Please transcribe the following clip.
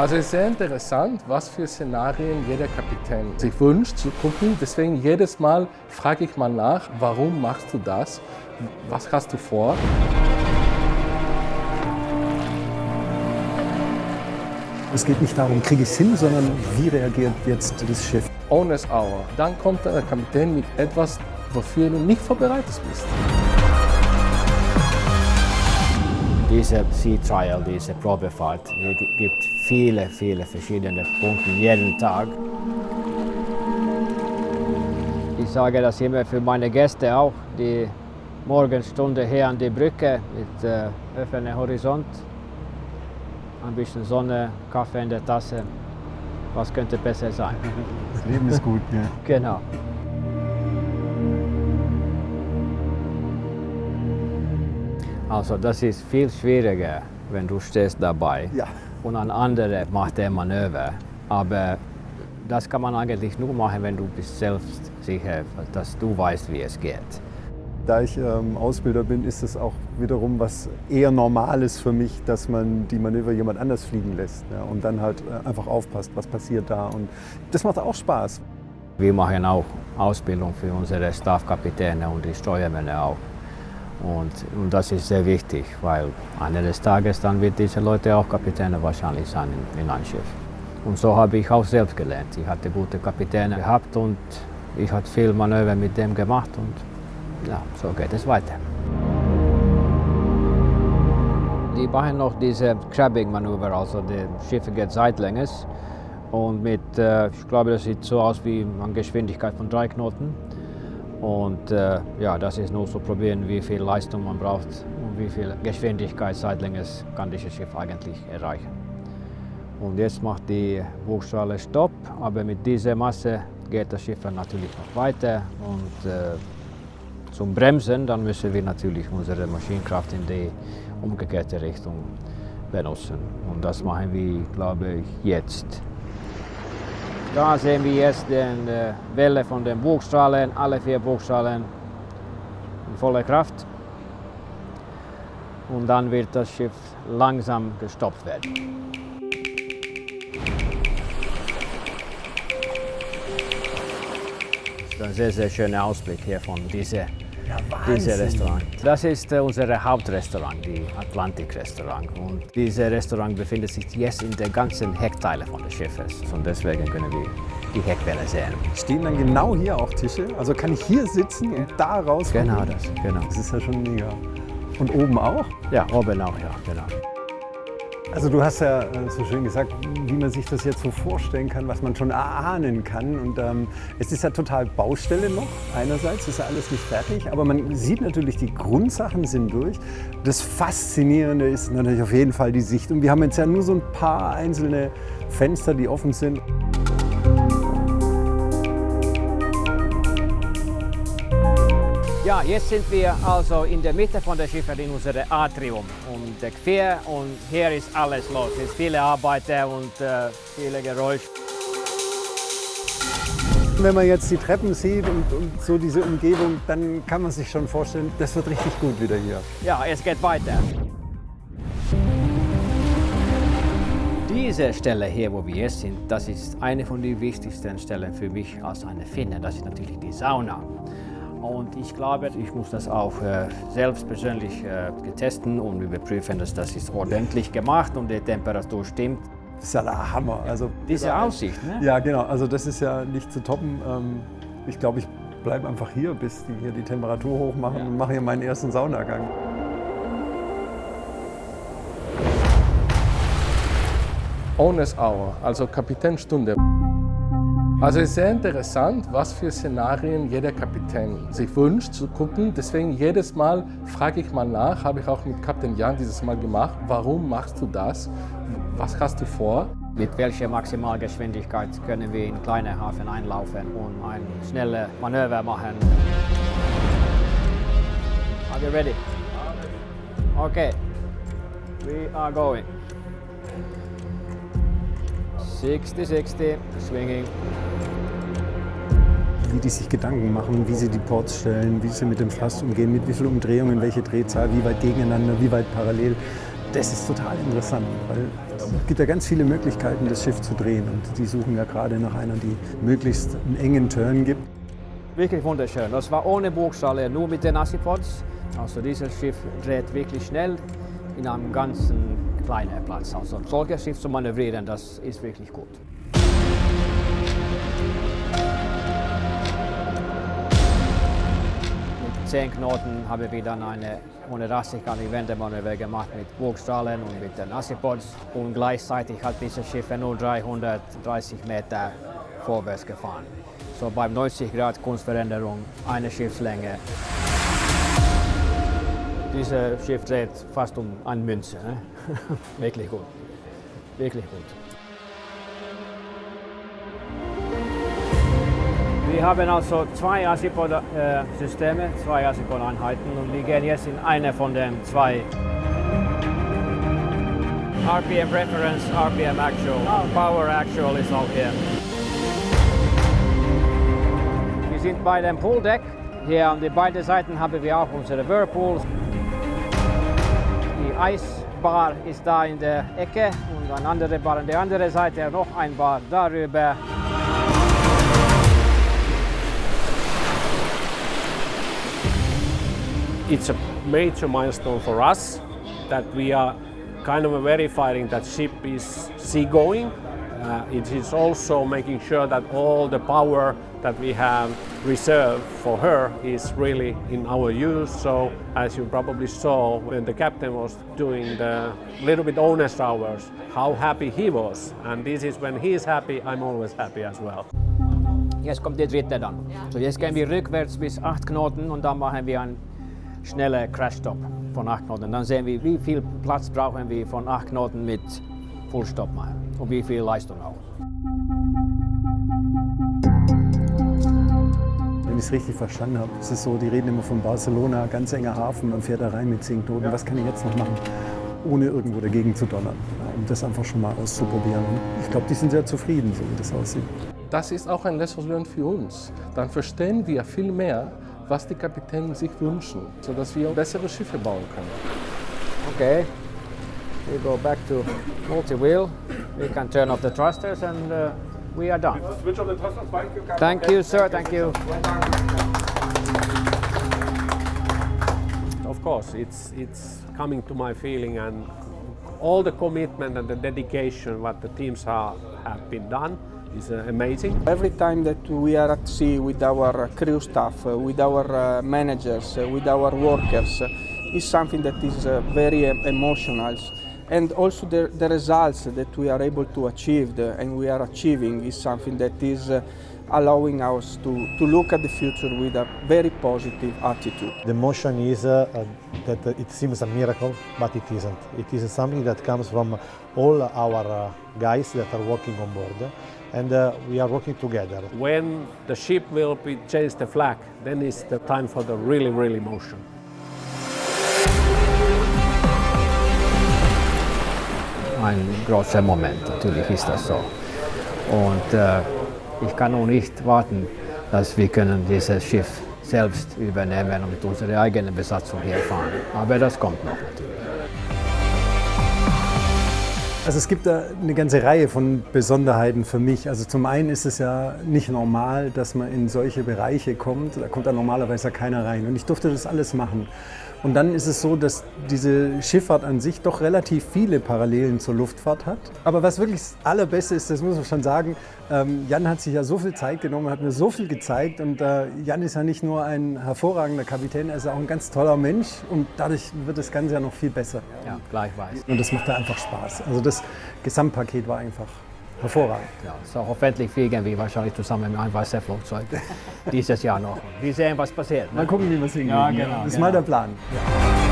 Also es ist sehr interessant, was für Szenarien jeder Kapitän sich wünscht zu gucken. Deswegen jedes Mal frage ich mal nach, warum machst du das? Was hast du vor? Es geht nicht darum, kriege ich es hin, sondern wie reagiert jetzt das Schiff. Owner's Hour. Dann kommt der Kapitän mit etwas, wofür du nicht vorbereitet bist. Diese Sea Trial, diese Probefahrt, es gibt viele verschiedene Punkte jeden Tag. Ich sage das immer für meine Gäste auch, die Morgenstunde hier an der Brücke mit offenem Horizont, ein bisschen Sonne, Kaffee in der Tasse. Was könnte besser sein? Das Leben ist gut, ja. Genau. Also das ist viel schwieriger, wenn du stehst dabei und ein anderer macht der Manöver. Aber das kann man eigentlich nur machen, wenn du bist selbst sicher, dass du weißt, wie es geht. Da ich Ausbilder bin, ist es auch wiederum was eher Normales für mich, dass man die Manöver jemand anders fliegen lässt, ja, und dann halt einfach aufpasst, was passiert da. Und das macht auch Spaß. Wir machen auch Ausbildung für unsere Staffkapitäne und die Steuermänner auch. Und das ist sehr wichtig, weil eines Tages dann wird diese Leute auch Kapitäne wahrscheinlich sein in einem Schiff. Und so habe ich auch selbst gelernt. Ich hatte gute Kapitäne gehabt und ich habe viel Manöver mit dem gemacht und ja, so geht es weiter. Die machen noch diese Crabbing-Manöver, also die Schiffe geht seitwärts und mit, ich glaube, das sieht so aus wie eine Geschwindigkeit von 3 Knoten. Und ja, das ist nur zu probieren, wie viel Leistung man braucht und wie viel Geschwindigkeit seitwärts kann dieses Schiff eigentlich erreichen. Und jetzt macht die Bugstrahle Stopp, aber mit dieser Masse geht das Schiff natürlich noch weiter. Und zum Bremsen, dann müssen wir natürlich unsere Maschinenkraft in die umgekehrte Richtung benutzen. Und das machen wir, glaube ich, jetzt. Da sehen wir jetzt die Welle von den Bugstrahlen, alle 4 Bugstrahlen in voller Kraft. Und dann wird das Schiff langsam gestoppt werden. Das ist ein sehr schöner Ausblick hier von diesem Restaurant. Das ist unser Hauptrestaurant, die Atlantik-Restaurant. Und dieses Restaurant befindet sich jetzt in der ganzen Heckteile von des Schiffes. Und deswegen können wir die Heckwelle sehen. Stehen dann genau hier auch Tische? Also kann ich hier sitzen und da raus? Genau das, genau. Das ist ja schon mega. Und oben auch? Ja, oben auch, ja, genau. Also du hast ja so schön gesagt, wie man sich das jetzt so vorstellen kann, was man schon erahnen kann. Und es ist ja total Baustelle noch. Einerseits ist ja alles nicht fertig, aber man sieht natürlich, die Grundsachen sind durch. Das Faszinierende ist natürlich auf jeden Fall die Sicht. Und wir haben jetzt ja nur so ein paar einzelne Fenster, die offen sind. Ja, jetzt sind wir also in der Mitte von der Schiffe in unserem Atrium und quer und hier ist alles los. Es ist viele Arbeiter und viele Geräusche. Wenn man jetzt die Treppen sieht und so diese Umgebung, dann kann man sich schon vorstellen, das wird richtig gut wieder hier. Ja, es geht weiter. Diese Stelle hier, wo wir jetzt sind, das ist eine von den wichtigsten Stellen für mich als eine Finne. Das ist natürlich die Sauna. Und ich glaube, ich muss das auch selbst persönlich testen und überprüfen, dass das ist ordentlich gemacht und die Temperatur stimmt. Das ist ja der Hammer. Also, diese Aussicht, ne? Ja, genau. Also das ist ja nicht zu toppen. Ich glaube, ich bleibe einfach hier, bis die hier die Temperatur hochmachen und mache hier meinen ersten Saunagang. Owner's Hour, also Kapitänstunde. Also es ist sehr interessant, was für Szenarien jeder Kapitän sich wünscht zu gucken. Deswegen jedes Mal frage ich mal nach, habe ich auch mit Kapitän Jan dieses Mal gemacht, warum machst du das? Was hast du vor? Mit welcher Maximalgeschwindigkeit können wir in kleinen Hafen einlaufen und ein schnelles Manöver machen? Are you ready? Okay, we are going. 60-60, swinging. Wie die sich Gedanken machen, wie sie die Ports stellen, wie sie mit dem Fass umgehen, mit wie viel Umdrehungen, welche Drehzahl, wie weit gegeneinander, wie weit parallel. Das ist total interessant, weil es gibt ja ganz viele Möglichkeiten, das Schiff zu drehen. Und die suchen ja gerade nach einer, die möglichst einen engen Turn gibt. Wirklich wunderschön. Das war ohne Bugstrahle, nur mit den Assipods. Also dieses Schiff dreht wirklich schnell in einem ganzen kleinen Platz. Also solches Schiff zu manövrieren, das ist wirklich gut. Mit 10 Knoten haben wir dann eine 180-gradige Wendemanöver gemacht mit Bugstrahlen und mit den Assipods. Und gleichzeitig hat dieses Schiff nur 330 Meter vorwärts gefahren. So beim 90 Grad Kursveränderung eine Schiffslänge. Dieses Schiff dreht fast um eine Münze. Ne? Wirklich gut. Wirklich gut. Wir haben also 2 Assipod-Systeme, 2 Assipod-Einheiten und wir gehen jetzt in eine von den 2. RPM Reference, RPM Actual, Power Actual ist auch hier. Wir sind bei dem Pooldeck. Hier an den beiden Seiten haben wir auch unsere Whirlpools. Die Eisbar ist da in der Ecke und eine andere Bar an der anderen Seite, noch ein Bar darüber. It's a major milestone for us that we are kind of verifying that ship is seagoing. It is also making sure that all the power that we have reserved for her is really in our use. So as you probably saw when the captain was doing the little bit owner's hours, how happy he was. And this is when he is happy, I'm always happy as well. Jetzt kommt der dritte dann. So jetzt gehen wir rückwärts bis 8 Knoten und dann machen wir einen schnellen Crashstop von 8 Knoten. Dann sehen wir, wie viel Platz brauchen wir von 8 Knoten mit Fullstop machen und wie viel Leistung auch. Wenn ich es richtig verstanden habe, ist es so, die reden immer von Barcelona, ganz enger Hafen, man fährt da rein mit 10 Knoten. Was kann ich jetzt noch machen, ohne irgendwo dagegen zu donnern, um das einfach schon mal auszuprobieren. Ich glaube, die sind sehr zufrieden, so wie das aussieht. Das ist auch ein Lesson learned für uns. Dann verstehen wir viel mehr, was die Kapitäne sich wünschen, sodass wir bessere Schiffe bauen können. Okay, we go back to multi-wheel. We can turn off the thrusters and we are done. Switch off the thrusters, Thank you, sir. Thank you. Of course, it's coming to my feeling and all the commitment and the dedication what the teams have been done is amazing. Every time that we are at sea with our crew staff, with our managers, with our workers, is something that is very emotional. And also the results that we are able to achieve and we are achieving is something that is allowing us to look at the future with a very positive attitude. The emotion is that it seems a miracle, but it isn't. It is something that comes from all our guys that are working on board, and we are working together. When the ship will be change the flag, then is the time for the really motion. Ein großer Moment, natürlich ist das so. Und ich kann noch nicht warten, dass wir können dieses Schiff selbst übernehmen und mit unserer eigenen Besatzung hier fahren. Aber das kommt noch natürlich. Also es gibt da eine ganze Reihe von Besonderheiten für mich. Also zum einen ist es ja nicht normal, dass man in solche Bereiche kommt. Da kommt da normalerweise keiner rein. Und ich durfte das alles machen. Und dann ist es so, dass diese Schifffahrt an sich doch relativ viele Parallelen zur Luftfahrt hat. Aber was wirklich das Allerbeste ist, das muss man schon sagen, Jan hat sich ja so viel Zeit genommen, hat mir so viel gezeigt. Und Jan ist ja nicht nur ein hervorragender Kapitän, er ist auch ein ganz toller Mensch. Und dadurch wird das Ganze ja noch viel besser. Ja, gleichfalls. Und das macht da einfach Spaß. Also das Gesamtpaket war einfach hervorragend. Ja, so hoffentlich fliegen wir wahrscheinlich zusammen mit einem Wasserflugzeug dieses Jahr noch. Wir sehen, was passiert. Ne? Mal gucken, wie wir es hinkriegen. Ja, genau, das ist genau. mal der Plan. Ja.